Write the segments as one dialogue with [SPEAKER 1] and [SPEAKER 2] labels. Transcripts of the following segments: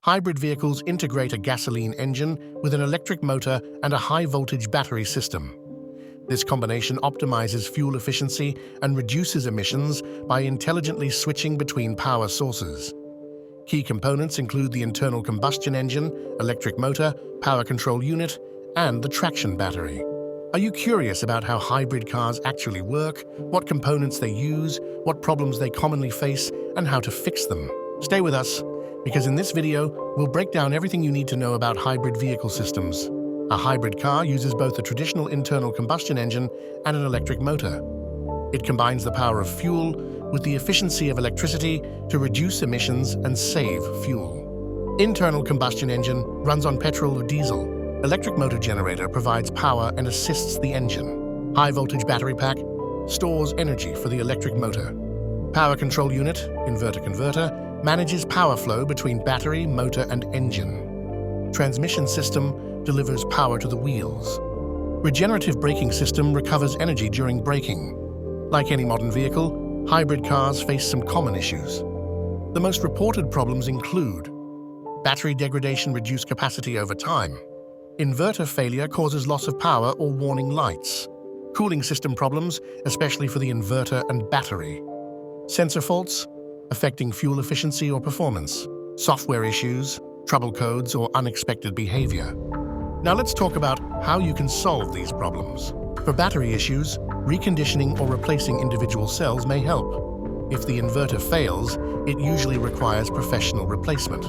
[SPEAKER 1] Hybrid vehicles integrate a gasoline engine with an electric motor and a high-voltage battery system. This combination optimizes fuel efficiency and reduces emissions by intelligently switching between power sources. Key components include the internal combustion engine, electric motor, power control unit, and the traction battery. Are you curious about how hybrid cars actually work, what components they use, what problems they commonly face, and how to fix them? Stay with us, because in this video, we'll break down everything you need to know about hybrid vehicle systems. A hybrid car uses both a traditional internal combustion engine and an electric motor. It combines the power of fuel with the efficiency of electricity to reduce emissions and save fuel. Internal combustion engine runs on petrol or diesel. Electric motor generator provides power and assists the engine. High-voltage battery pack stores energy for the electric motor. Power control unit, inverter converter, manages power flow between battery, motor, and engine. Transmission system delivers power to the wheels. Regenerative braking system recovers energy during braking. Like any modern vehicle, hybrid cars face some common issues. The most reported problems include battery degradation, reduced capacity over time. Inverter failure causes loss of power or warning lights. Cooling system problems, especially for the inverter and battery. Sensor faults, affecting fuel efficiency or performance. Software issues, trouble codes, or unexpected behavior. Now let's talk about how you can solve these problems. For battery issues, reconditioning or replacing individual cells may help. If the inverter fails, it usually requires professional replacement.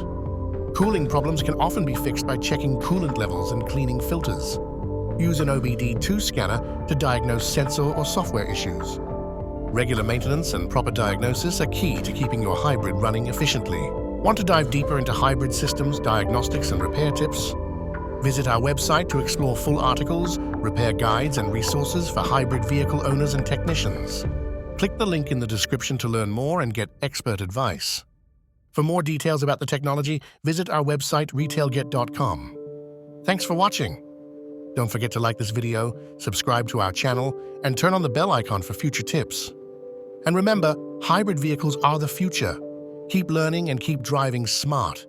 [SPEAKER 1] Cooling problems can often be fixed by checking coolant levels and cleaning filters. Use an OBD2 scanner to diagnose sensor or software issues. Regular maintenance and proper diagnosis are key to keeping your hybrid running efficiently. Want to dive deeper into hybrid systems, diagnostics, and repair tips? Visit our website to explore full articles, repair guides, and resources for hybrid vehicle owners and technicians. Click the link in the description to learn more and get expert advice. For more details about the technology, visit our website retailget.com. Thanks for watching. Don't forget to like this video, subscribe to our channel, and turn on the bell icon for future tips. And remember, hybrid vehicles are the future. Keep learning and keep driving smart.